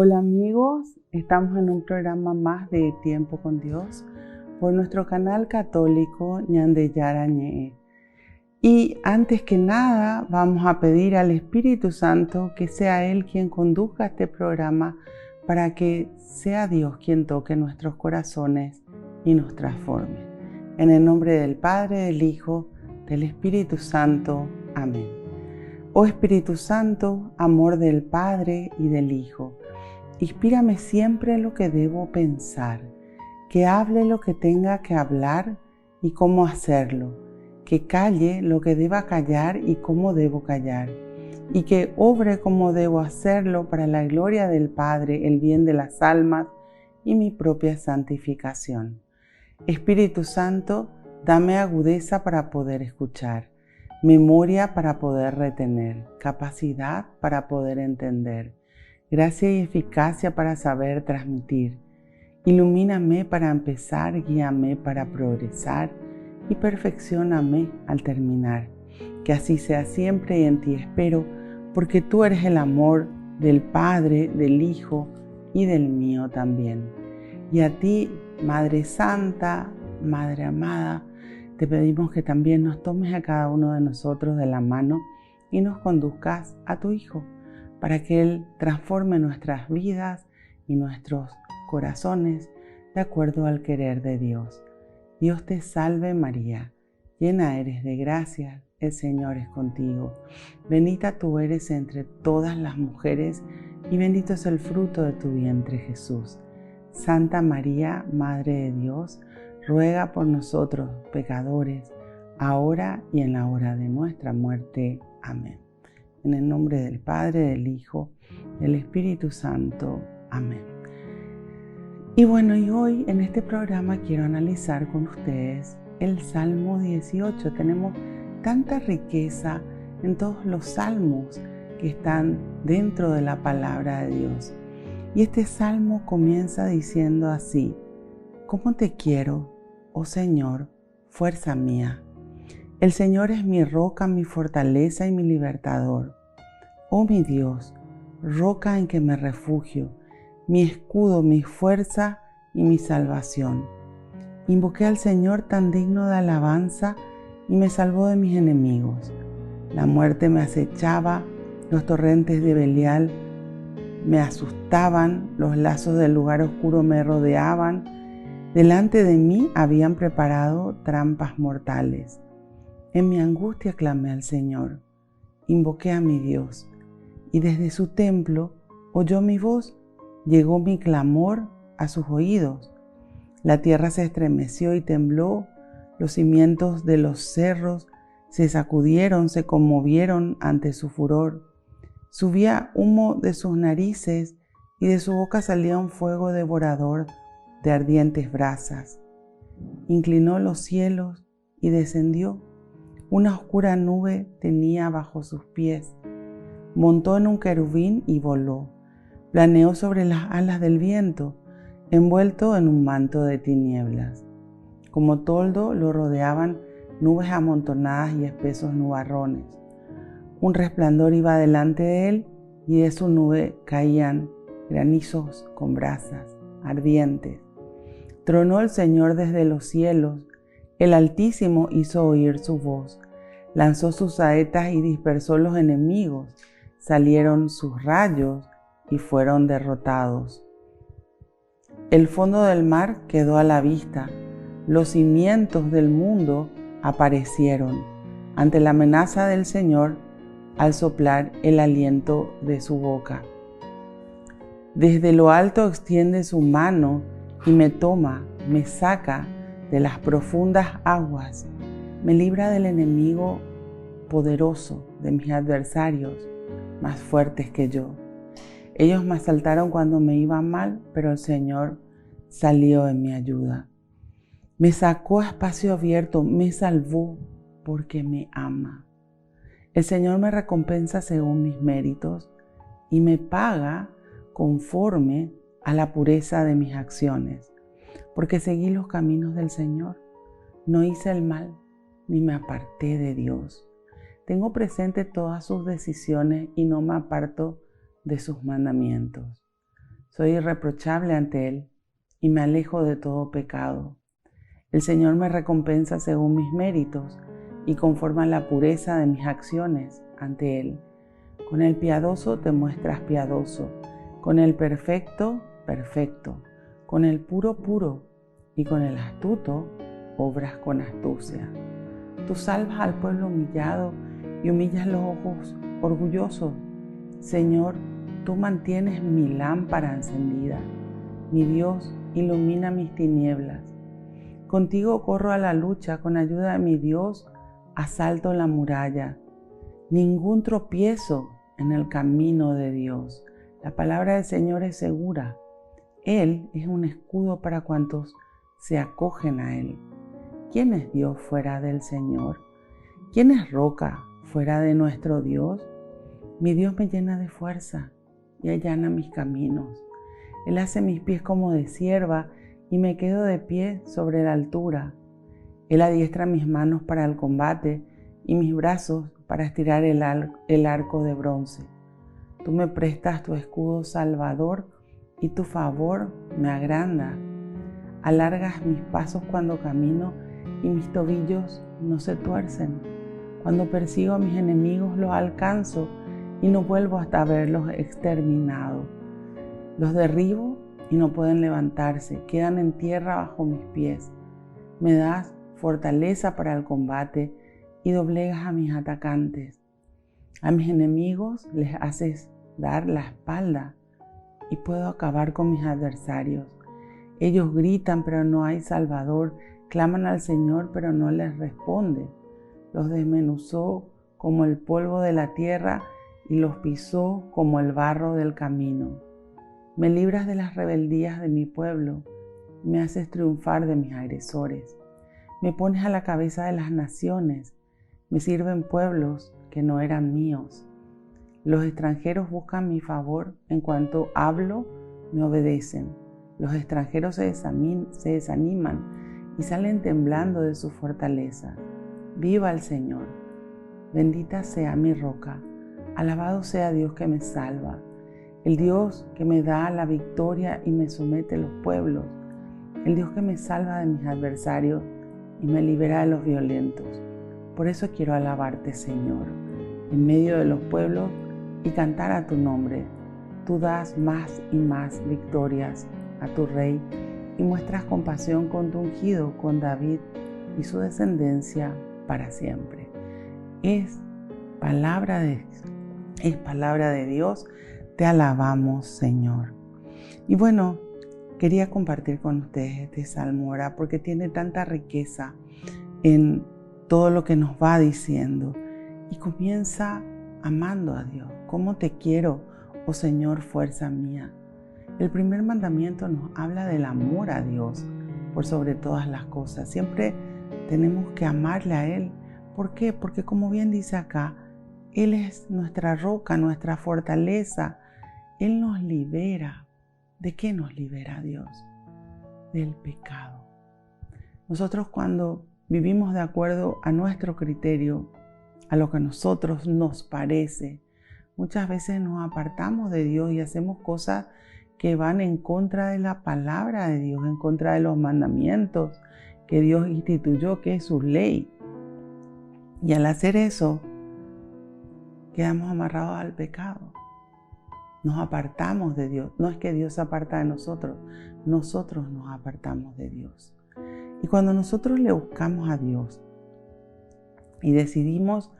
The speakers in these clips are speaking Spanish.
Hola amigos, estamos en un programa más de Tiempo con Dios por nuestro canal católico Ñandeyara Ñee. Y antes que nada vamos a pedir al Espíritu Santo que sea Él quien conduzca este programa para que sea Dios quien toque nuestros corazones y nos transforme. En el nombre del Padre, del Hijo, del Espíritu Santo. Amén. Oh Espíritu Santo, amor del Padre y del Hijo, inspírame siempre en lo que debo pensar, que hable lo que tenga que hablar y cómo hacerlo, que calle lo que deba callar y cómo debo callar, y que obre como debo hacerlo para la gloria del Padre, el bien de las almas y mi propia santificación. Espíritu Santo, dame agudeza para poder escuchar, memoria para poder retener, capacidad para poder entender, gracia y eficacia para saber transmitir. Ilumíname para empezar, guíame para progresar y perfeccióname al terminar. Que así sea siempre y en ti espero, porque tú eres el amor del Padre, del Hijo y del mío también. Y a ti, Madre Santa, Madre amada, te pedimos que también nos tomes a cada uno de nosotros de la mano y nos conduzcas a tu Hijo, para que Él transforme nuestras vidas y nuestros corazones de acuerdo al querer de Dios. Dios te salve María, llena eres de gracia, el Señor es contigo. Bendita tú eres entre todas las mujeres y bendito es el fruto de tu vientre Jesús. Santa María, Madre de Dios, ruega por nosotros pecadores, ahora y en la hora de nuestra muerte. Amén. En el nombre del Padre, del Hijo, del Espíritu Santo. Amén. Y bueno, y hoy en este programa quiero analizar con ustedes el Salmo 18. Tenemos tanta riqueza en todos los salmos que están dentro de la palabra de Dios. Y este salmo comienza diciendo así: ¿Cómo te quiero, oh Señor, fuerza mía? El Señor es mi roca, mi fortaleza y mi libertador. Oh mi Dios, roca en que me refugio, mi escudo, mi fuerza y mi salvación. Invoqué al Señor tan digno de alabanza y me salvó de mis enemigos. La muerte me acechaba, los torrentes de Belial me asustaban, los lazos del lugar oscuro me rodeaban. Delante de mí habían preparado trampas mortales. En mi angustia clamé al Señor, invoqué a mi Dios, y desde su templo oyó mi voz, llegó mi clamor a sus oídos. La tierra se estremeció y tembló, los cimientos de los cerros se sacudieron, se conmovieron ante su furor. Subía humo de sus narices y de su boca salía un fuego devorador de ardientes brasas. Inclinó los cielos y descendió. Una oscura nube tenía bajo sus pies. Montó en un querubín y voló. Planeó sobre las alas del viento, envuelto en un manto de tinieblas. Como toldo lo rodeaban nubes amontonadas y espesos nubarrones. Un resplandor iba delante de él y de su nube caían granizos con brasas ardientes. Tronó el Señor desde los cielos, el Altísimo hizo oír su voz, lanzó sus saetas y dispersó los enemigos, salieron sus rayos y fueron derrotados. El fondo del mar quedó a la vista, los cimientos del mundo aparecieron ante la amenaza del Señor al soplar el aliento de su boca. Desde lo alto extiende su mano y me toma, me saca de las profundas aguas, me libra del enemigo poderoso, de mis adversarios más fuertes que yo. Ellos me asaltaron cuando me iba mal, pero el Señor salió en mi ayuda. Me sacó a espacio abierto, me salvó porque me ama. El Señor me recompensa según mis méritos y me paga conforme a la pureza de mis acciones, porque seguí los caminos del Señor, no hice el mal ni me aparté de Dios. Tengo presente todas sus decisiones y no me aparto de sus mandamientos. Soy irreprochable ante Él y me alejo de todo pecado. El Señor me recompensa según mis méritos y conforme a la pureza de mis acciones ante Él. Con el piadoso te muestras piadoso, con el perfecto, perfecto, con el puro, puro, y con el astuto, obras con astucia. Tú salvas al pueblo humillado y humillas los ojos orgullosos. Señor, tú mantienes mi lámpara encendida. Mi Dios, ilumina mis tinieblas. Contigo corro a la lucha, con ayuda de mi Dios, asalto la muralla. Ningún tropiezo en el camino de Dios. La palabra del Señor es segura. Él es un escudo para cuantos se acogen a Él. ¿Quién es Dios fuera del Señor? ¿Quién es roca fuera de nuestro Dios? Mi Dios me llena de fuerza y allana mis caminos. Él hace mis pies como de cierva y me quedo de pie sobre la altura. Él adiestra mis manos para el combate y mis brazos para estirar el arco de bronce. Tú me prestas tu escudo salvador y tu favor me agranda. Alargas mis pasos cuando camino y mis tobillos no se tuercen. Cuando persigo a mis enemigos los alcanzo y no vuelvo hasta verlos exterminados. Los derribo y no pueden levantarse, quedan en tierra bajo mis pies. Me das fortaleza para el combate y doblegas a mis atacantes. A mis enemigos les haces dar la espalda y puedo acabar con mis adversarios. Ellos gritan, pero no hay Salvador, claman al Señor, pero no les responde. Los desmenuzó como el polvo de la tierra y los pisó como el barro del camino. Me libras de las rebeldías de mi pueblo, me haces triunfar de mis agresores. Me pones a la cabeza de las naciones, me sirven pueblos que no eran míos. Los extranjeros buscan mi favor, en cuanto hablo, me obedecen. Los extranjeros se desaniman y salen temblando de su fortaleza. Viva el Señor, bendita sea mi roca, alabado sea Dios que me salva, el Dios que me da la victoria y me somete a los pueblos, el Dios que me salva de mis adversarios y me libera de los violentos. Por eso quiero alabarte, Señor, en medio de los pueblos y cantar a tu nombre. Tú das más y más victorias a tu Rey y muestras compasión con tu ungido, con David y su descendencia para siempre. Es palabra de Dios. Te alabamos, Señor. Y bueno, quería compartir con ustedes este salmo ahora porque tiene tanta riqueza en todo lo que nos va diciendo. Y comienza amando a Dios. ¿Cómo te quiero, oh Señor, fuerza mía? El primer mandamiento nos habla del amor a Dios por sobre todas las cosas. Siempre tenemos que amarle a Él. ¿Por qué? Porque como bien dice acá, Él es nuestra roca, nuestra fortaleza. Él nos libera. ¿De qué nos libera Dios? Del pecado. Nosotros cuando vivimos de acuerdo a nuestro criterio, a lo que a nosotros nos parece, muchas veces nos apartamos de Dios y hacemos cosas que van en contra de la palabra de Dios, en contra de los mandamientos que Dios instituyó, que es su ley. Y al hacer eso, quedamos amarrados al pecado. Nos apartamos de Dios. No es que Dios se aparta de nosotros nos apartamos de Dios. Y cuando nosotros le buscamos a Dios y decidimos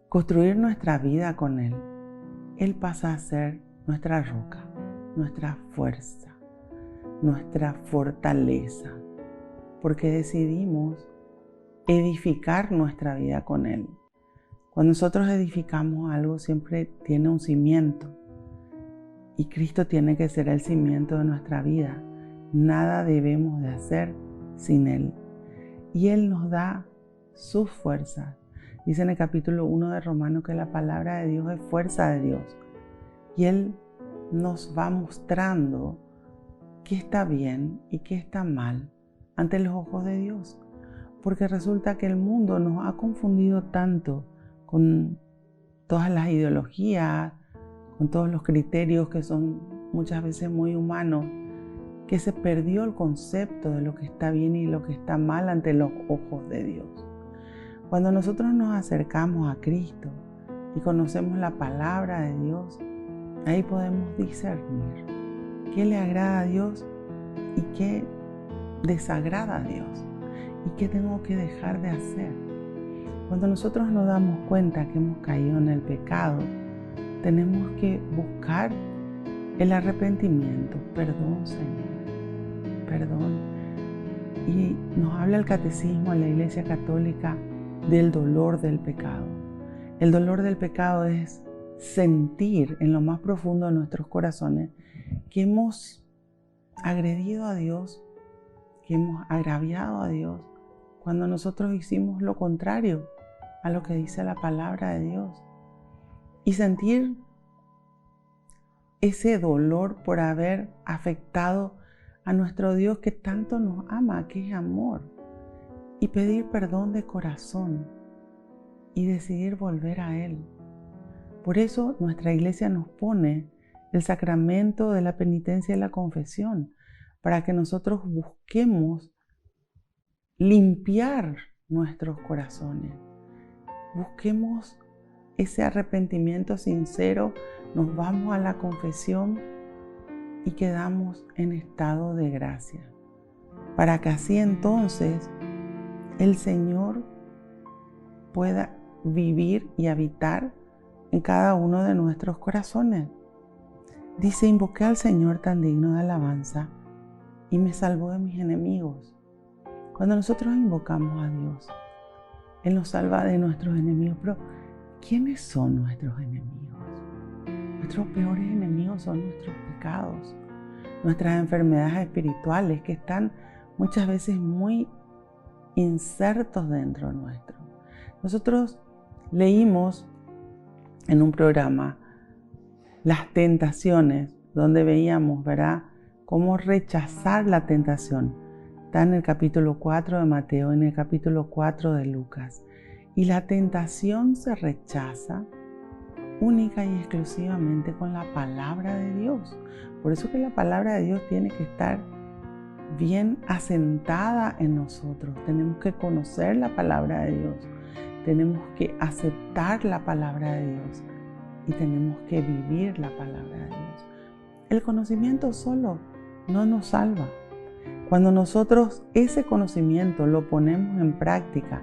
construir nuestra vida con Él, Él pasa a ser nuestra roca, nuestra fuerza, nuestra fortaleza, porque decidimos edificar nuestra vida con Él. Cuando nosotros edificamos algo, siempre tiene un cimiento. Y Cristo tiene que ser el cimiento de nuestra vida. Nada debemos de hacer sin Él. Y Él nos da sus fuerzas. Dice en el capítulo 1 de Romanos que la palabra de Dios es fuerza de Dios. Y Él nos va mostrando qué está bien y qué está mal ante los ojos de Dios. Porque resulta que el mundo nos ha confundido tanto con todas las ideologías, con todos los criterios que son muchas veces muy humanos, que se perdió el concepto de lo que está bien y lo que está mal ante los ojos de Dios. Cuando nosotros nos acercamos a Cristo y conocemos la palabra de Dios, ahí podemos discernir qué le agrada a Dios y qué desagrada a Dios y qué tengo que dejar de hacer. Cuando nosotros nos damos cuenta que hemos caído en el pecado, tenemos que buscar el arrepentimiento. Perdón, Señor, perdón. Y nos habla el catecismo en la Iglesia Católica del dolor del pecado. El dolor del pecado es sentir en lo más profundo de nuestros corazones que hemos agredido a Dios, que hemos agraviado a Dios, cuando nosotros hicimos lo contrario a lo que dice la palabra de Dios. Y sentir ese dolor por haber afectado a nuestro Dios que tanto nos ama, que es amor. Y pedir perdón de corazón y decidir volver a Él. Por eso nuestra iglesia nos pone el sacramento de la penitencia y la confesión, para que nosotros busquemos limpiar nuestros corazones. Busquemos ese arrepentimiento sincero, nos vamos a la confesión y quedamos en estado de gracia, para que así entonces el Señor pueda vivir y habitar en cada uno de nuestros corazones. Dice: invoqué al Señor tan digno de alabanza y me salvó de mis enemigos. Cuando nosotros invocamos a Dios, Él nos salva de nuestros enemigos. Pero ¿quiénes son nuestros enemigos? Nuestros peores enemigos son nuestros pecados, nuestras enfermedades espirituales que están muchas veces muy insertos dentro nuestro. Nosotros leímos en un programa las tentaciones, donde veíamos, ¿verdad?, cómo rechazar la tentación. Está en el capítulo 4 de Mateo, en el capítulo 4 de Lucas. Y la tentación se rechaza única y exclusivamente con la palabra de Dios. Por eso que la palabra de Dios tiene que estar bien asentada en nosotros. Tenemos que conocer la palabra de Dios. Tenemos que aceptar la palabra de Dios. Y tenemos que vivir la palabra de Dios. El conocimiento solo no nos salva. Cuando nosotros ese conocimiento lo ponemos en práctica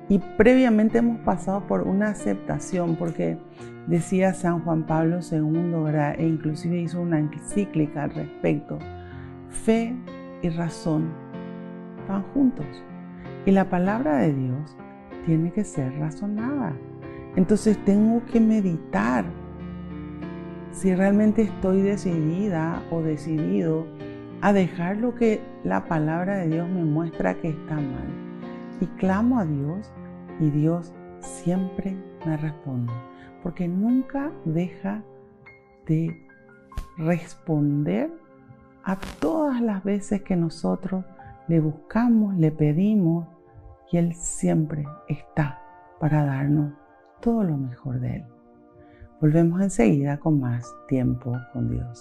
y previamente hemos pasado por una aceptación, porque decía San Juan Pablo II, ¿verdad?, e inclusive hizo una encíclica al respecto: fe y razón van juntos. Y la palabra de Dios tiene que ser razonada. Entonces tengo que meditar si realmente estoy decidida o decidido a dejar lo que la palabra de Dios me muestra que está mal. Y clamo a Dios y Dios siempre me responde, porque nunca deja de responder a todas las veces que nosotros le buscamos, le pedimos, y Él siempre está para darnos todo lo mejor de Él. Volvemos enseguida con más tiempo con Dios.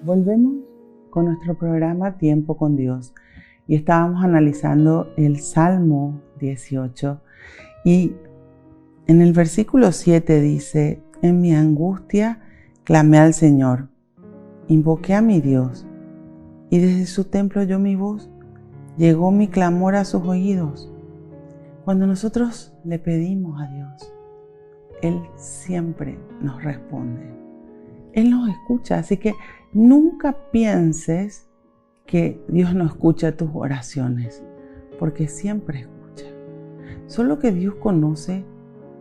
Volvemos con nuestro programa Tiempo con Dios y estábamos analizando el Salmo 18 y en el versículo 7 dice: en mi angustia clamé al Señor, invoqué a mi Dios y desde su templo oyó mi voz, llegó mi clamor a sus oídos. Cuando nosotros le pedimos a Dios, Él siempre nos responde. Él nos escucha, así que nunca pienses que Dios no escucha tus oraciones, porque siempre escucha. Solo que Dios conoce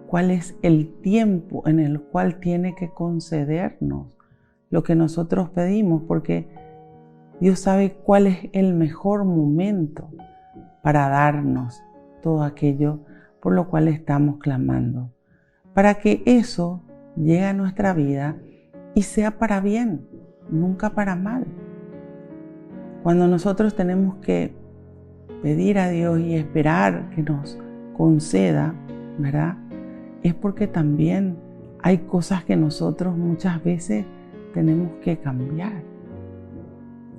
cuál es el tiempo en el cual tiene que concedernos lo que nosotros pedimos, porque Dios sabe cuál es el mejor momento para darnos todo aquello por lo cual estamos clamando, para que eso llegue a nuestra vida y sea para bien, nunca para mal. Cuando nosotros tenemos que pedir a Dios y esperar que nos conceda, ¿verdad? Es porque también hay cosas que nosotros muchas veces tenemos que cambiar.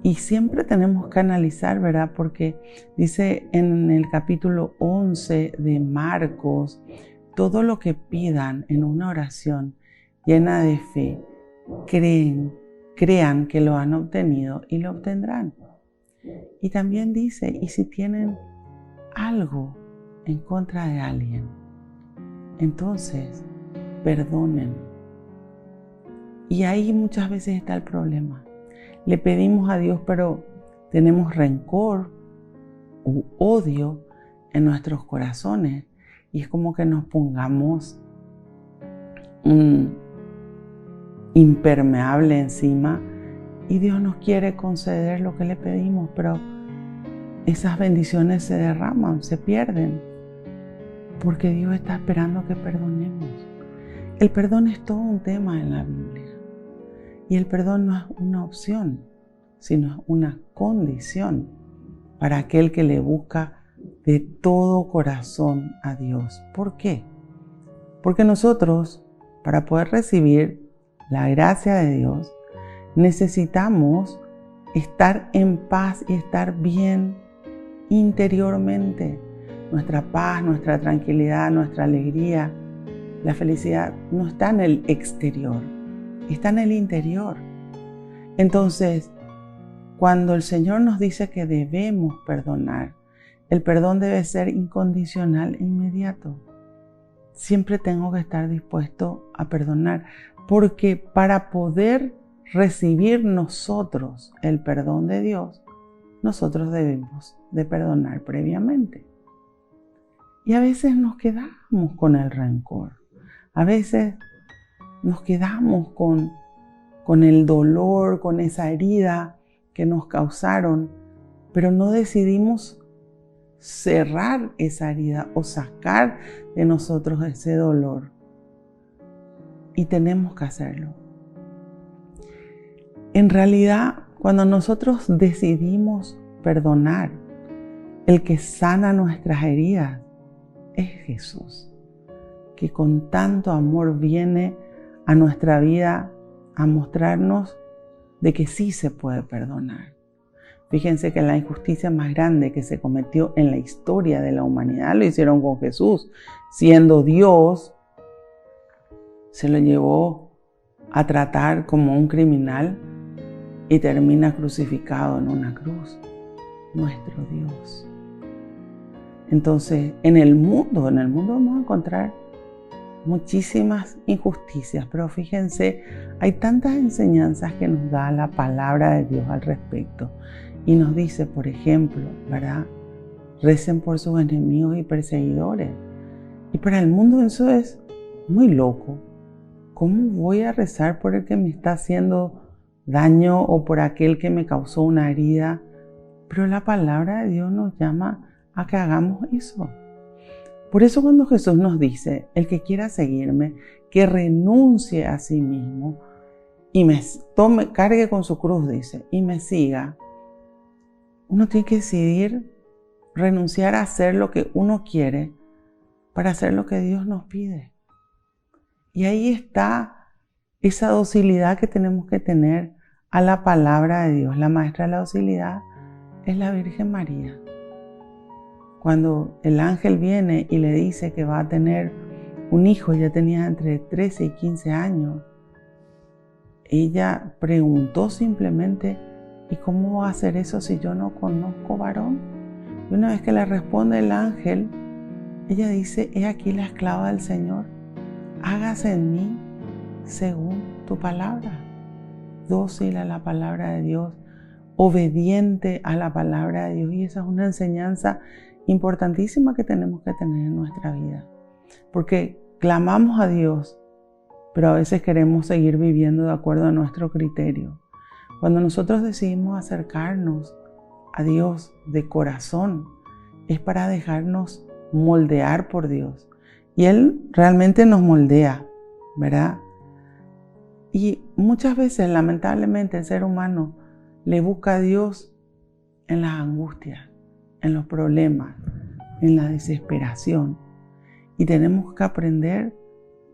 Y siempre tenemos que analizar, ¿verdad? Porque dice en el capítulo 11 de Marcos, todo lo que pidan en una oración llena de fe, crean que lo han obtenido y lo obtendrán. Y también dice, y si tienen algo en contra de alguien, entonces perdonen. Y ahí muchas veces está el problema. Le pedimos a Dios, pero tenemos rencor u odio en nuestros corazones. Y es como que nos pongamos un impermeable encima y Dios nos quiere conceder lo que le pedimos, pero esas bendiciones se derraman, se pierden, porque Dios está esperando que perdonemos. El perdón es todo un tema en la Biblia. Y el perdón no es una opción, sino es una condición para aquel que le busca de todo corazón a Dios. ¿Por qué? Porque nosotros, para poder recibir la gracia de Dios, necesitamos estar en paz y estar bien interiormente. Nuestra paz, nuestra tranquilidad, nuestra alegría, la felicidad no está en el exterior, está en el interior. Entonces, cuando el Señor nos dice que debemos perdonar, el perdón debe ser incondicional e inmediato. Siempre tengo que estar dispuesto a perdonar, porque para poder recibir nosotros el perdón de Dios, nosotros debemos de perdonar previamente. Y a veces nos quedamos con el rencor. A veces nos quedamos con el dolor, con esa herida que nos causaron, pero no decidimos cerrar esa herida o sacar de nosotros ese dolor. Y tenemos que hacerlo. En realidad, cuando nosotros decidimos perdonar, el que sana nuestras heridas es Jesús, que con tanto amor viene a nuestra vida a mostrarnos de que sí se puede perdonar. Fíjense que la injusticia más grande que se cometió en la historia de la humanidad lo hicieron con Jesús. Siendo Dios, se lo llevó a tratar como un criminal y termina crucificado en una cruz. Nuestro Dios. Entonces, en el mundo vamos a encontrar muchísimas injusticias, pero fíjense, hay tantas enseñanzas que nos da la palabra de Dios al respecto. Y nos dice, por ejemplo, ¿verdad? Recen por sus enemigos y perseguidores. Y para el mundo eso es muy loco. ¿Cómo voy a rezar por el que me está haciendo daño o por aquel que me causó una herida? Pero la palabra de Dios nos llama a que hagamos eso. Por eso cuando Jesús nos dice, el que quiera seguirme, que renuncie a sí mismo y cargue con su cruz, dice, y me siga, uno tiene que decidir renunciar a hacer lo que uno quiere para hacer lo que Dios nos pide. Y ahí está esa docilidad que tenemos que tener a la palabra de Dios. La maestra de la docilidad es la Virgen María. Cuando el ángel viene y le dice que va a tener un hijo, ella tenía entre 13 y 15 años, ella preguntó simplemente, ¿y cómo va a hacer eso si yo no conozco varón? Y una vez que le responde el ángel, ella dice, he aquí la esclava del Señor, hágase en mí según tu palabra. Dócil a la palabra de Dios, obediente a la palabra de Dios. Y esa es una enseñanza importantísima que tenemos que tener en nuestra vida. Porque clamamos a Dios, pero a veces queremos seguir viviendo de acuerdo a nuestro criterio. Cuando nosotros decidimos acercarnos a Dios de corazón, es para dejarnos moldear por Dios. Y Él realmente nos moldea, ¿verdad? Y muchas veces, lamentablemente, el ser humano le busca a Dios en las angustias. en los problemas, en la desesperación. Y tenemos que aprender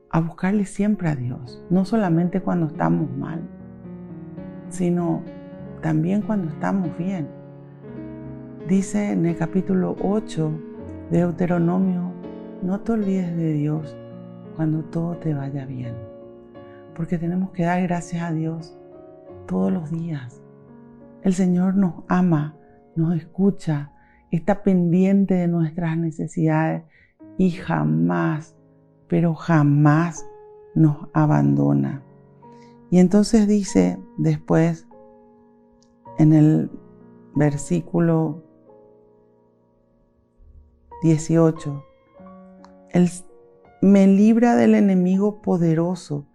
a buscarle siempre a Dios, no solamente cuando estamos mal, sino también cuando estamos bien. Dice en el capítulo 8 de Deuteronomio, no te olvides de Dios cuando todo te vaya bien, porque tenemos que dar gracias a Dios todos los días. El Señor nos ama, nos escucha, está pendiente de nuestras necesidades y jamás, pero jamás nos abandona. Y entonces dice después en el versículo 18, Él me libra del enemigo poderoso,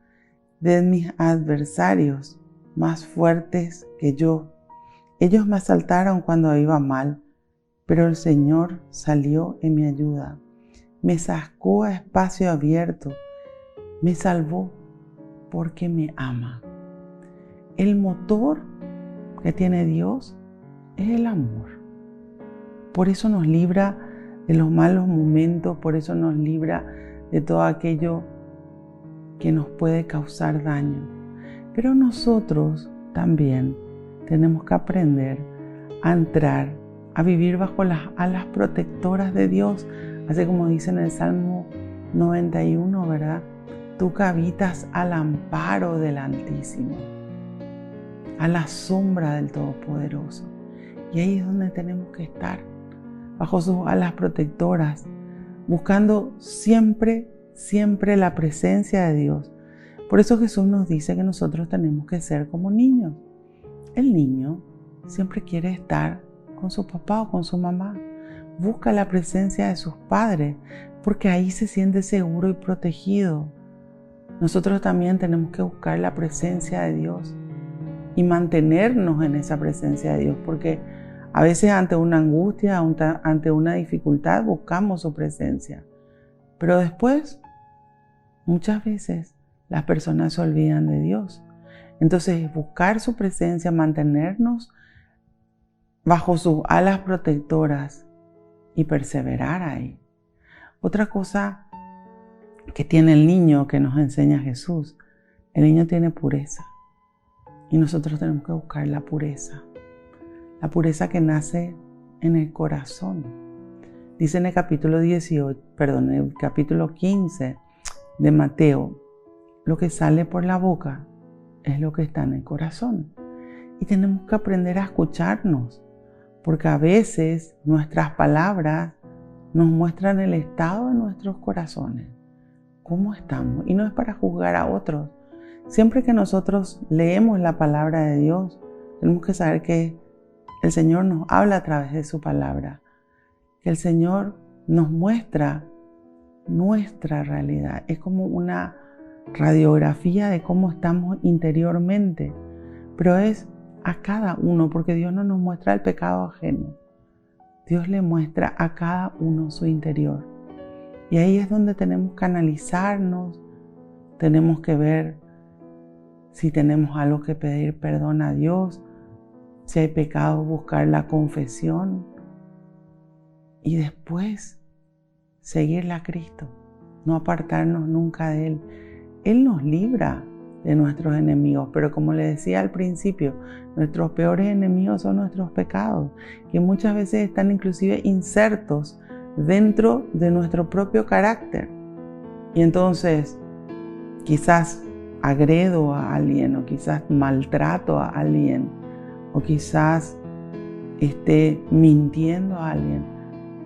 de mis adversarios más fuertes que yo. Ellos me asaltaron cuando iba mal, pero el Señor salió en mi ayuda. Me sacó a espacio abierto, me salvó porque me ama. El motor que tiene Dios es el amor. Por eso nos libra de los malos momentos, por eso nos libra de todo aquello que nos puede causar daño. Pero nosotros también tenemos que aprender a entrar, a vivir bajo las alas protectoras de Dios, así como dice en el Salmo 91, ¿verdad? Tú que habitas al amparo del Altísimo, a la sombra del Todopoderoso. Y ahí es donde tenemos que estar, bajo sus alas protectoras, buscando siempre la presencia de Dios. Por eso Jesús nos dice que nosotros tenemos que ser como niños. El niño siempre quiere estar con su papá o con su mamá. Busca la presencia de sus padres porque ahí se siente seguro y protegido. Nosotros también tenemos que buscar la presencia de Dios y mantenernos en esa presencia de Dios, porque a veces ante una angustia, ante una dificultad, buscamos su presencia. Pero después, muchas veces, las personas se olvidan de Dios. Entonces, buscar su presencia, mantenernos bajo sus alas protectoras y perseverar ahí. Otra cosa que tiene el niño que nos enseña Jesús, el niño tiene pureza. Y nosotros tenemos que buscar la pureza que nace en el corazón. Dice en el capítulo 15 de Mateo, lo que sale por la boca es lo que está en el corazón. Y tenemos que aprender a escucharnos, porque a veces nuestras palabras nos muestran el estado de nuestros corazones, cómo estamos. Y no es para juzgar a otros. Siempre que nosotros leemos la palabra de Dios, tenemos que saber que el Señor nos habla a través de su palabra, que el Señor nos muestra nuestra realidad. Es como una radiografía de cómo estamos interiormente, pero es a cada uno, porque Dios no nos muestra el pecado ajeno. Dios le muestra a cada uno su interior. Y ahí es donde tenemos que analizarnos, tenemos que ver si tenemos algo que pedir perdón a Dios, si hay pecado, buscar la confesión y después seguirle a Cristo, no apartarnos nunca de Él. Él nos libra de nuestros enemigos, pero como le decía al principio, nuestros peores enemigos son nuestros pecados, que muchas veces están inclusive insertos dentro de nuestro propio carácter. Y entonces, quizás agredo a alguien, o quizás maltrato a alguien, o quizás esté mintiendo a alguien.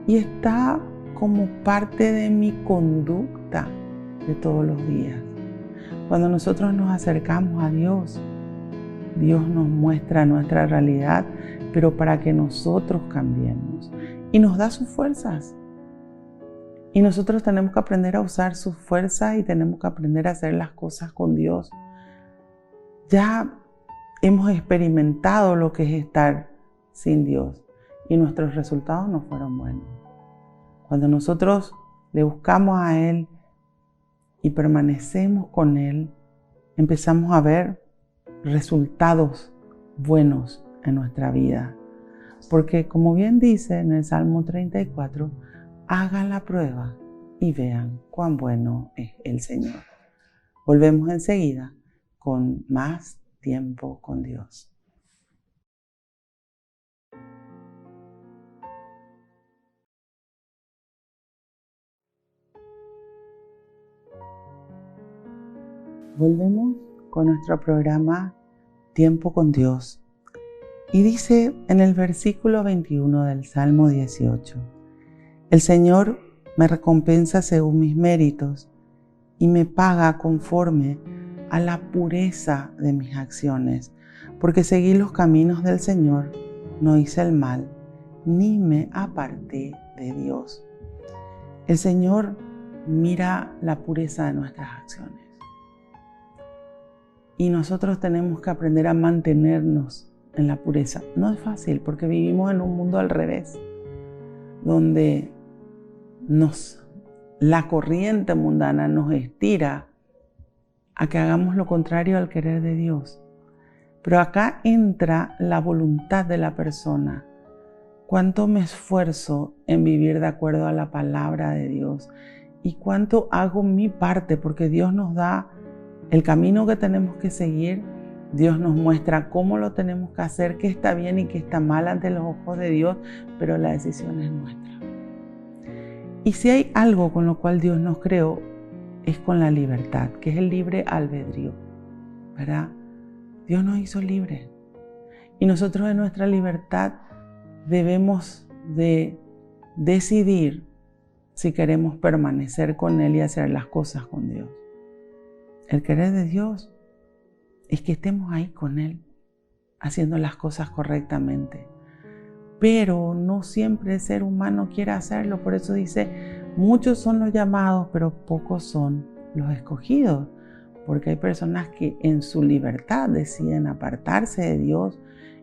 Y está como parte de mi conducta de todos los días. Cuando nosotros nos acercamos a Dios, Dios nos muestra nuestra realidad, pero para que nosotros cambiemos. Y nos da sus fuerzas. Y nosotros tenemos que aprender a usar sus fuerzas y tenemos que aprender a hacer las cosas con Dios. Ya hemos experimentado lo que es estar sin Dios y nuestros resultados no fueron buenos. Cuando nosotros le buscamos a Él y permanecemos con Él, empezamos a ver resultados buenos en nuestra vida. Porque como bien dice en el Salmo 34, hagan la prueba y vean cuán bueno es el Señor. Volvemos enseguida con más tiempo con Dios. Volvemos con nuestro programa Tiempo con Dios. Y dice en el versículo 21 del Salmo 18, el Señor me recompensa según mis méritos y me paga conforme a la pureza de mis acciones, porque seguí los caminos del Señor, no hice el mal, ni me aparté de Dios. El Señor mira la pureza de nuestras acciones. Y nosotros tenemos que aprender a mantenernos en la pureza. No es fácil porque vivimos en un mundo al revés, donde la corriente mundana nos estira a que hagamos lo contrario al querer de Dios. Pero acá entra la voluntad de la persona. ¿Cuánto me esfuerzo en vivir de acuerdo a la palabra de Dios? ¿Y cuánto hago mi parte? Porque Dios nos da el camino que tenemos que seguir. Dios nos muestra cómo lo tenemos que hacer, qué está bien y qué está mal ante los ojos de Dios, pero la decisión es nuestra. Y si hay algo con lo cual Dios nos creó, es con la libertad, que es el libre albedrío, ¿verdad? Dios nos hizo libres. Y nosotros en nuestra libertad debemos de decidir si queremos permanecer con Él y hacer las cosas con Dios. El querer de Dios es que estemos ahí con Él, haciendo las cosas correctamente. Pero no siempre el ser humano quiere hacerlo. Por eso dice, muchos son los llamados, pero pocos son los escogidos. Porque hay personas que en su libertad deciden apartarse de Dios.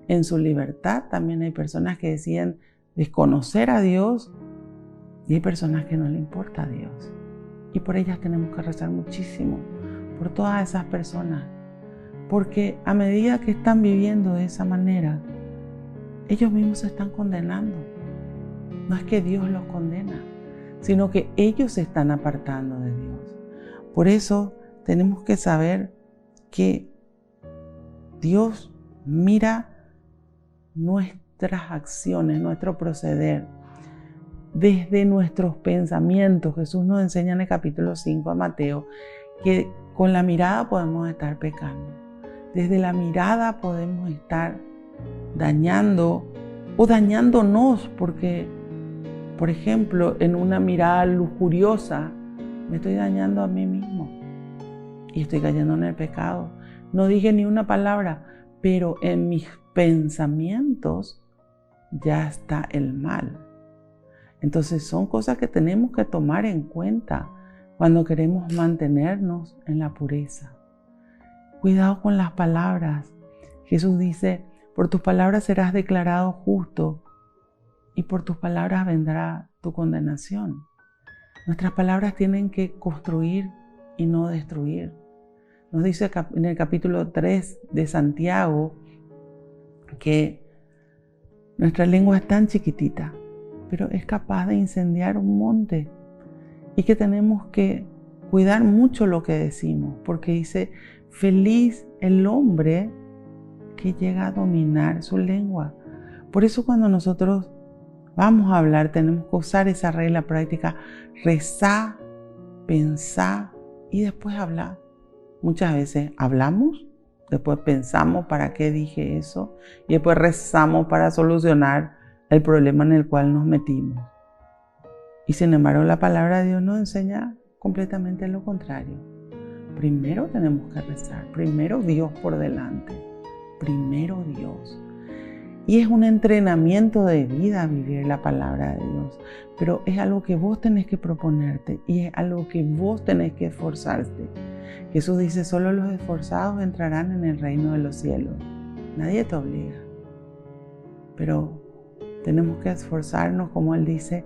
En su libertad también hay personas que deciden desconocer a Dios. Y hay personas que no le importa a Dios. Y por ellas tenemos que rezar muchísimo, por todas esas personas. Porque a medida que están viviendo de esa manera, ellos mismos se están condenando. No es que Dios los condena, sino que ellos se están apartando de Dios. Por eso tenemos que saber que Dios mira nuestras acciones, nuestro proceder, desde nuestros pensamientos. Jesús nos enseña en el capítulo 5 a Mateo que con la mirada podemos estar pecando. Desde la mirada podemos estar dañando o dañándonos, porque, por ejemplo, en una mirada lujuriosa me estoy dañando a mí mismo y estoy cayendo en el pecado. No dije ni una palabra, pero en mis pensamientos ya está el mal. Entonces son cosas que tenemos que tomar en cuenta cuando queremos mantenernos en la pureza. Cuidado con las palabras. Jesús dice, por tus palabras serás declarado justo y por tus palabras vendrá tu condenación. Nuestras palabras tienen que construir y no destruir. Nos dice en el capítulo 3 de Santiago que nuestra lengua es tan chiquitita, pero es capaz de incendiar un monte y que tenemos que cuidar mucho lo que decimos, porque dice, feliz el hombre que llega a dominar su lengua. Por eso cuando nosotros vamos a hablar tenemos que usar esa regla práctica, rezar, pensar y después hablar. Muchas veces hablamos, después pensamos para qué dije eso y después rezamos para solucionar el problema en el cual nos metimos. Y sin embargo la palabra de Dios nos enseña completamente lo contrario. Primero tenemos que rezar, primero Dios por delante, primero Dios. Y es un entrenamiento de vida vivir la palabra de Dios, pero es algo que vos tenés que proponerte y es algo que vos tenés que esforzarte. Jesús dice, solo los esforzados entrarán en el reino de los cielos. Nadie te obliga, pero tenemos que esforzarnos, como Él dice,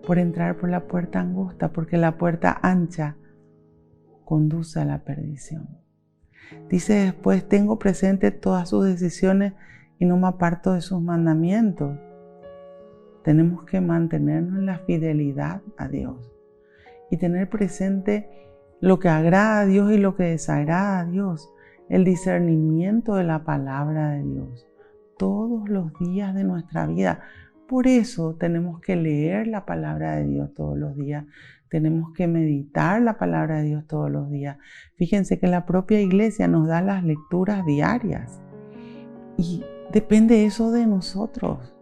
por entrar por la puerta angosta, porque la puerta ancha conduce a la perdición. Dice después, tengo presente todas sus decisiones y no me aparto de sus mandamientos. tenemos que mantenernos en la fidelidad a Dios y tener presente lo que agrada a Dios y lo que desagrada a Dios, el discernimiento de la palabra de Dios todos los días de nuestra vida. Por eso tenemos que leer la palabra de Dios todos los días, tenemos que meditar la palabra de Dios todos los días. Fíjense que la propia iglesia nos da las lecturas diarias y depende eso de nosotros,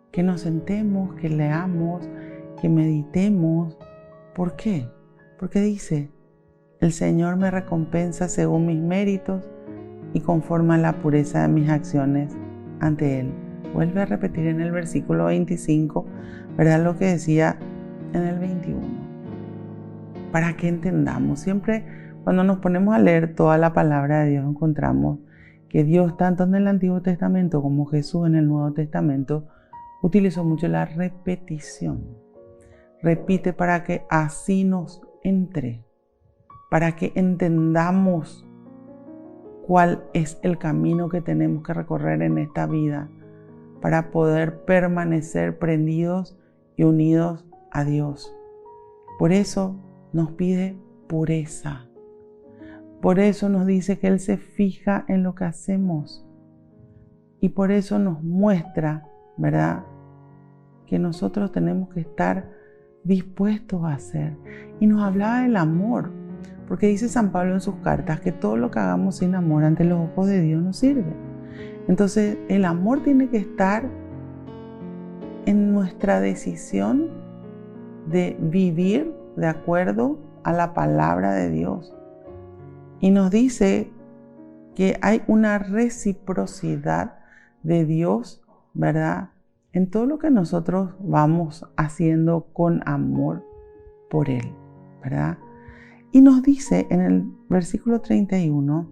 que nos sentemos, que leamos, que meditemos. ¿Por qué? Porque dice, el Señor me recompensa según mis méritos y conforme a la pureza de mis acciones ante Él. Vuelve a repetir en el versículo 25, ¿verdad? Lo que decía en el 21. Para que entendamos, siempre cuando nos ponemos a leer toda la palabra de Dios encontramos que Dios, tanto en el Antiguo Testamento como Jesús en el Nuevo Testamento, utilizó mucho la repetición. Repite para que así nos entre, para que entendamos cuál es el camino que tenemos que recorrer en esta vida para poder permanecer prendidos y unidos a Dios. Por eso nos pide pureza. Por eso nos dice que Él se fija en lo que hacemos. Y por eso nos muestra, ¿verdad?, que nosotros tenemos que estar dispuestos a hacer. Y nos hablaba del amor, porque dice San Pablo en sus cartas que todo lo que hagamos sin amor ante los ojos de Dios no sirve. Entonces el amor tiene que estar en nuestra decisión de vivir de acuerdo a la palabra de Dios. Y nos dice que hay una reciprocidad de Dios, ¿verdad?, en todo lo que nosotros vamos haciendo con amor por Él, ¿verdad? Y nos dice en el versículo 31,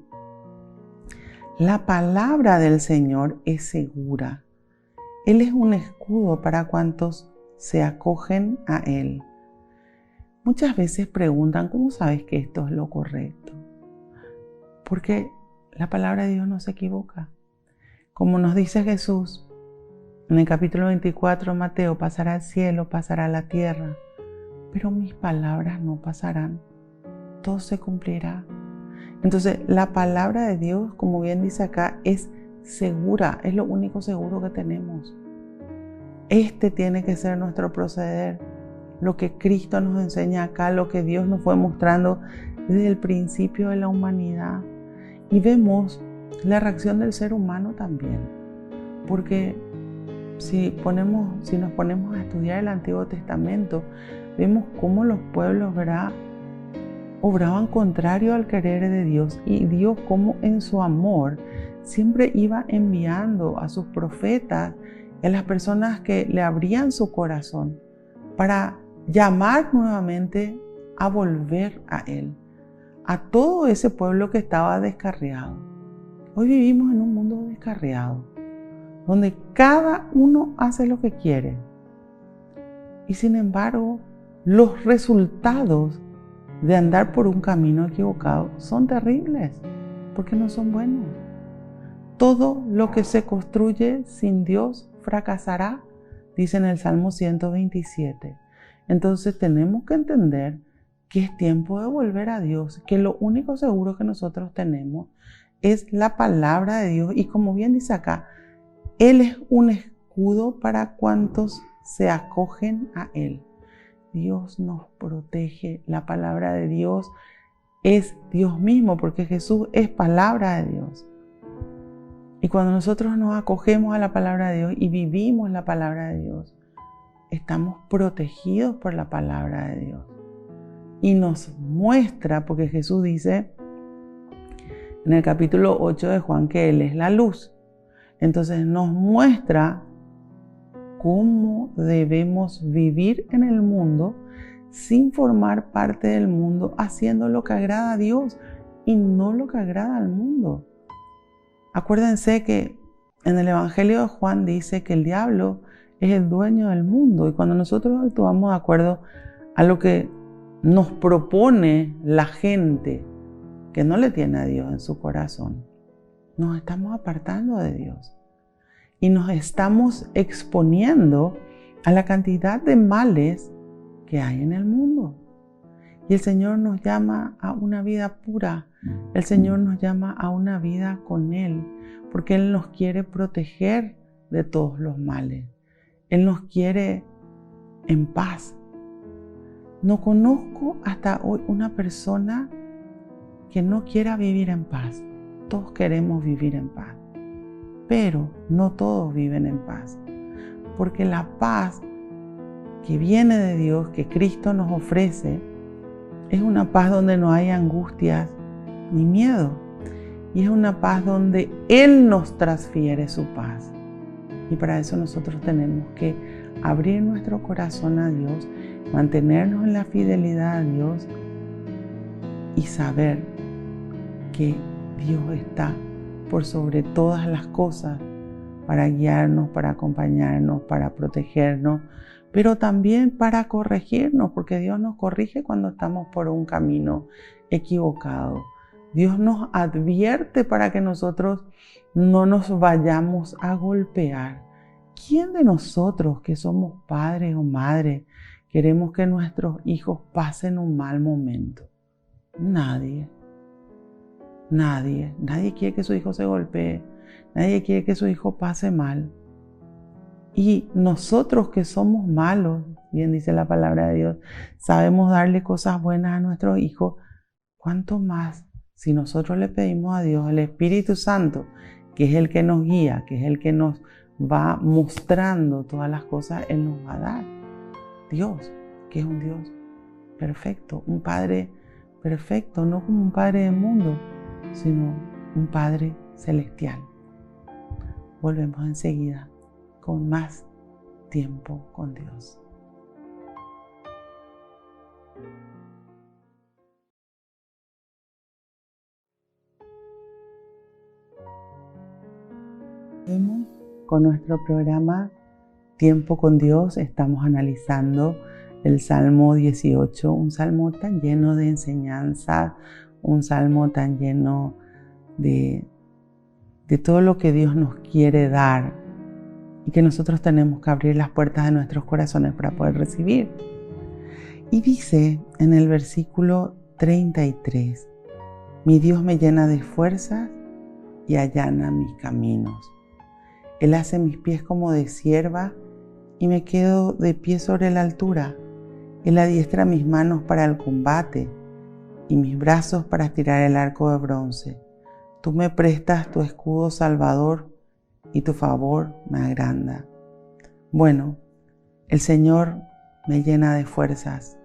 la palabra del Señor es segura. Él es un escudo para cuantos se acogen a Él. Muchas veces preguntan, ¿cómo sabes que esto es lo correcto? Porque la palabra de Dios no se equivoca. Como nos dice Jesús en el capítulo 24 de Mateo, pasará el cielo, pasará la tierra, pero mis palabras no pasarán. Todo se cumplirá. Entonces, la palabra de Dios, como bien dice acá, es segura, es lo único seguro que tenemos. Este tiene que ser nuestro proceder, lo que Cristo nos enseña acá, lo que Dios nos fue mostrando desde el principio de la humanidad. Y vemos la reacción del ser humano también, porque si nos ponemos a estudiar el Antiguo Testamento, vemos cómo los pueblos, ¿verdad?, obraban contrario al querer de Dios, y Dios, como en su amor siempre iba enviando a sus profetas y a las personas que le abrían su corazón para llamar nuevamente a volver a Él, a todo ese pueblo que estaba descarriado. Hoy vivimos en un mundo descarriado, donde cada uno hace lo que quiere. Y sin embargo, los resultados de andar por un camino equivocado son terribles, porque no son buenos. Todo lo que se construye sin Dios fracasará, dice en el Salmo 127. Entonces tenemos que entender que es tiempo de volver a Dios, que lo único seguro que nosotros tenemos es la palabra de Dios. Y como bien dice acá, Él es un escudo para cuantos se acogen a Él. Dios nos protege. La palabra de Dios es Dios mismo, porque Jesús es palabra de Dios. Y cuando nosotros nos acogemos a la palabra de Dios y vivimos la palabra de Dios, estamos protegidos por la palabra de Dios. Y nos muestra, porque Jesús dice en el capítulo 8 de Juan que Él es la luz. Entonces nos muestra cómo debemos vivir en el mundo sin formar parte del mundo, haciendo lo que agrada a Dios y no lo que agrada al mundo. Acuérdense que en el Evangelio de Juan dice que el diablo es el dueño del mundo, y cuando nosotros actuamos de acuerdo a lo que nos propone la gente que no le tiene a Dios en su corazón, nos estamos apartando de Dios y nos estamos exponiendo a la cantidad de males que hay en el mundo. Y el Señor nos llama a una vida pura. El Señor nos llama a una vida con Él, porque Él nos quiere proteger de todos los males. Él nos quiere en paz. No conozco hasta hoy una persona que no quiera vivir en paz. Todos queremos vivir en paz, pero no todos viven en paz, porque la paz que viene de Dios, que Cristo nos ofrece, es una paz donde no hay angustias ni miedo, y es una paz donde Él nos transfiere su paz. Y para eso nosotros tenemos que abrir nuestro corazón a Dios, mantenernos en la fidelidad a Dios y saber que Dios está por sobre todas las cosas para guiarnos, para acompañarnos, para protegernos, pero también para corregirnos, porque Dios nos corrige cuando estamos por un camino equivocado. Dios nos advierte para que nosotros no nos vayamos a golpear. ¿Quién de nosotros que somos padres o madres queremos que nuestros hijos pasen un mal momento? Nadie. Nadie quiere que su hijo se golpee. Nadie quiere que su hijo pase mal. Y nosotros que somos malos, bien dice la palabra de Dios, sabemos darle cosas buenas a nuestros hijos. ¿Cuánto más si nosotros le pedimos a Dios, el Espíritu Santo, que es el que nos guía, que es el que nos va mostrando todas las cosas, Él nos va a dar? Dios, que es un Dios perfecto, un Padre perfecto, no como un Padre del mundo, sino un Padre celestial. Volvemos enseguida con más tiempo con Dios. Con nuestro programa Tiempo con Dios estamos analizando el Salmo 18, un salmo tan lleno de enseñanza, un salmo tan lleno de todo lo que Dios nos quiere dar y que nosotros tenemos que abrir las puertas de nuestros corazones para poder recibir. Y dice en el versículo 33, mi Dios me llena de fuerzas y allana mis caminos. Él hace mis pies como de cierva y me quedo de pie sobre la altura. Él adiestra mis manos para el combate y mis brazos para estirar el arco de bronce. Tú me prestas tu escudo salvador y tu favor me agranda. Bueno, el Señor me llena de fuerzas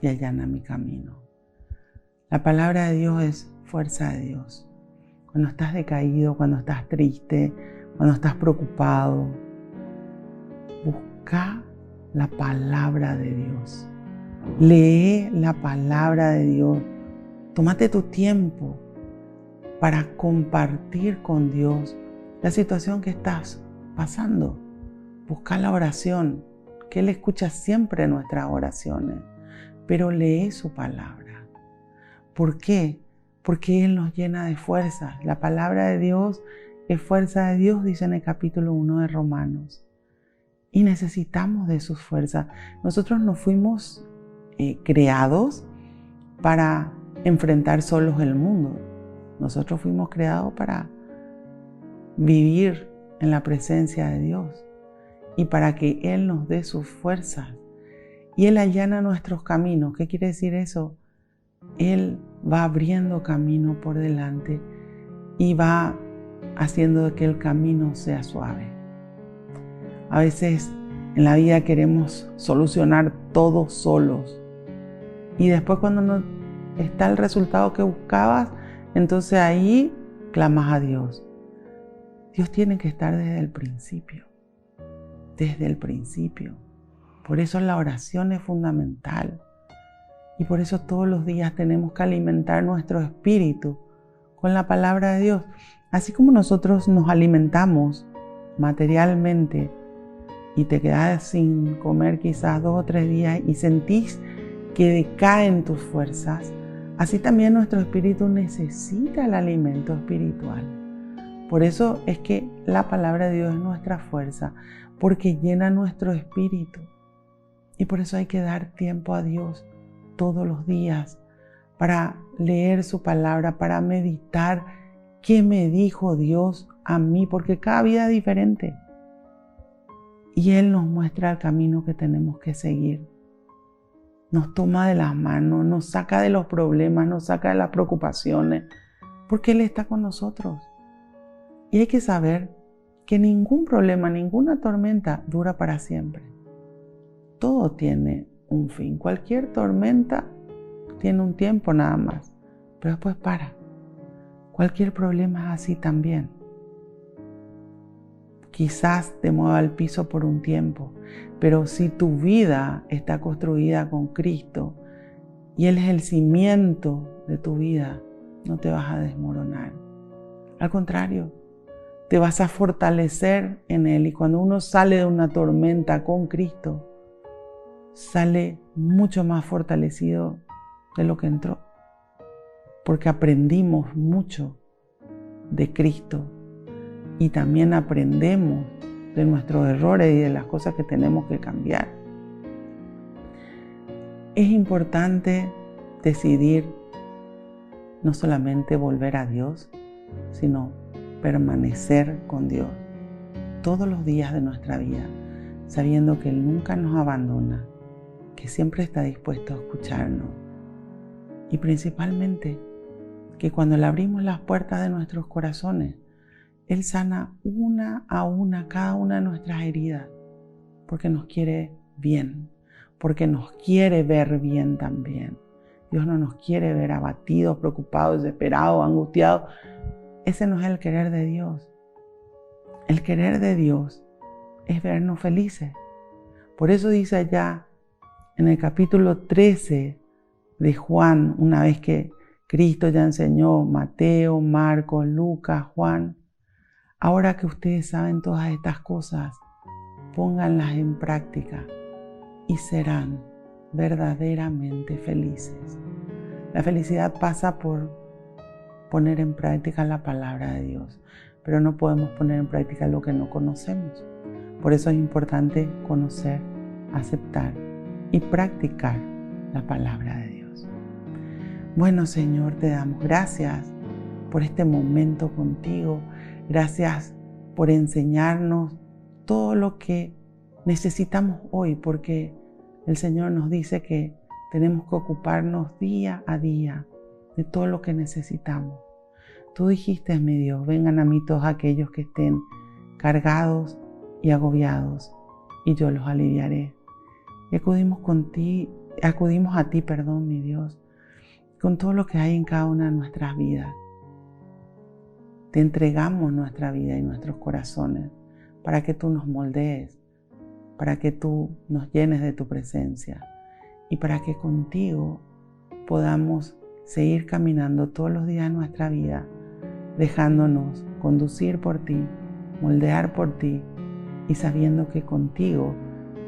y allana mi camino. La palabra de Dios es fuerza de Dios. Cuando estás decaído, cuando estás triste, cuando estás preocupado, busca la palabra de Dios. Lee la palabra de Dios. Tómate tu tiempo para compartir con Dios la situación que estás pasando. Busca la oración, que Él escucha siempre nuestras oraciones, pero lee su palabra. ¿Por qué? Porque Él nos llena de fuerza. La palabra de Dios es fuerza de Dios, dice en el capítulo 1 de Romanos. Y necesitamos de sus fuerzas. Nosotros no fuimos creados para enfrentar solos el mundo. Nosotros fuimos creados para vivir en la presencia de Dios y para que Él nos dé sus fuerzas. Y Él allana nuestros caminos. ¿Qué quiere decir eso? Él va abriendo camino por delante y va haciendo que el camino sea suave. A veces en la vida queremos solucionar todo solos y después cuando no está el resultado que buscabas, entonces ahí clamas a Dios. Dios tiene que estar desde el principio, desde el principio. Por eso la oración es fundamental y por eso todos los días tenemos que alimentar nuestro espíritu con la palabra de Dios. Así como nosotros nos alimentamos materialmente y te quedas sin comer quizás 2 o 3 días y sentís que decaen tus fuerzas, así también nuestro espíritu necesita el alimento espiritual. Por eso es que la palabra de Dios es nuestra fuerza, porque llena nuestro espíritu. Y por eso hay que dar tiempo a Dios todos los días para leer su palabra, para meditar qué me dijo Dios a mí, porque cada vida es diferente. Y Él nos muestra el camino que tenemos que seguir. Nos toma de las manos, nos saca de los problemas, nos saca de las preocupaciones, porque Él está con nosotros. Y hay que saber que ningún problema, ninguna tormenta dura para siempre. Todo tiene un fin. Cualquier tormenta tiene un tiempo nada más, pero después para. Cualquier problema es así también. Quizás te mueva al piso por un tiempo, pero si tu vida está construida con Cristo y Él es el cimiento de tu vida, no te vas a desmoronar. Al contrario, te vas a fortalecer en Él, y cuando uno sale de una tormenta con Cristo, sale mucho más fortalecido de lo que entró, porque aprendimos mucho de Cristo y también aprendemos de nuestros errores y de las cosas que tenemos que cambiar. Es importante decidir no solamente volver a Dios, sino permanecer con Dios todos los días de nuestra vida, sabiendo que Él nunca nos abandona, que siempre está dispuesto a escucharnos, y principalmente que cuando le abrimos las puertas de nuestros corazones, Él sana una a una cada una de nuestras heridas, porque nos quiere bien, porque nos quiere ver bien también. Dios no nos quiere ver abatidos, preocupados, desesperados, angustiados. Ese no es el querer de Dios. El querer de Dios es vernos felices. Por eso dice allá en el capítulo 13 de Juan, una vez que Cristo ya enseñó Mateo, Marcos, Lucas, Juan, ahora que ustedes saben todas estas cosas, pónganlas en práctica y serán verdaderamente felices. La felicidad pasa por poner en práctica la palabra de Dios, pero no podemos poner en práctica lo que no conocemos. Por eso es importante conocer, aceptar y practicar la palabra de Dios. Bueno, Señor, te damos gracias por este momento contigo. Gracias por enseñarnos todo lo que necesitamos hoy, porque el Señor nos dice que tenemos que ocuparnos día a día de todo lo que necesitamos. Tú dijiste, mi Dios, vengan a mí todos aquellos que estén cargados y agobiados, y yo los aliviaré. Y acudimos a ti, mi Dios, con todo lo que hay en cada una de nuestras vidas. Te entregamos nuestra vida y nuestros corazones para que tú nos moldees, para que tú nos llenes de tu presencia y para que contigo podamos seguir caminando todos los días de nuestra vida, dejándonos conducir por ti, moldear por ti y sabiendo que contigo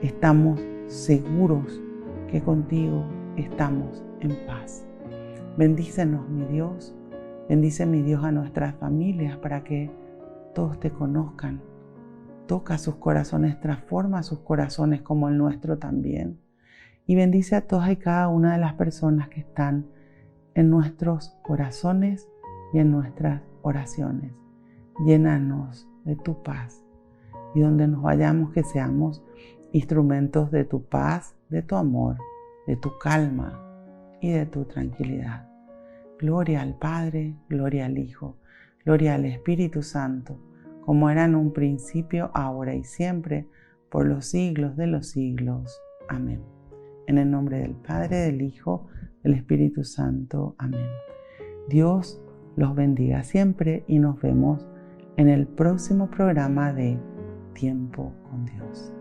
estamos seguros, que contigo estamos en paz. Bendícenos, mi Dios. Bendice, mi Dios, a nuestras familias para que todos te conozcan. Toca sus corazones, transforma sus corazones como el nuestro también. Y bendice a todas y cada una de las personas que están en nuestros corazones y en nuestras oraciones. Llénanos de tu paz y donde nos vayamos que seamos instrumentos de tu paz, de tu amor, de tu calma y de tu tranquilidad. Gloria al Padre, gloria al Hijo, gloria al Espíritu Santo, como era en un principio, ahora y siempre, por los siglos de los siglos. Amén. En el nombre del Padre, del Hijo, del Espíritu Santo. Amén. Dios los bendiga siempre y nos vemos en el próximo programa de Tiempo con Dios.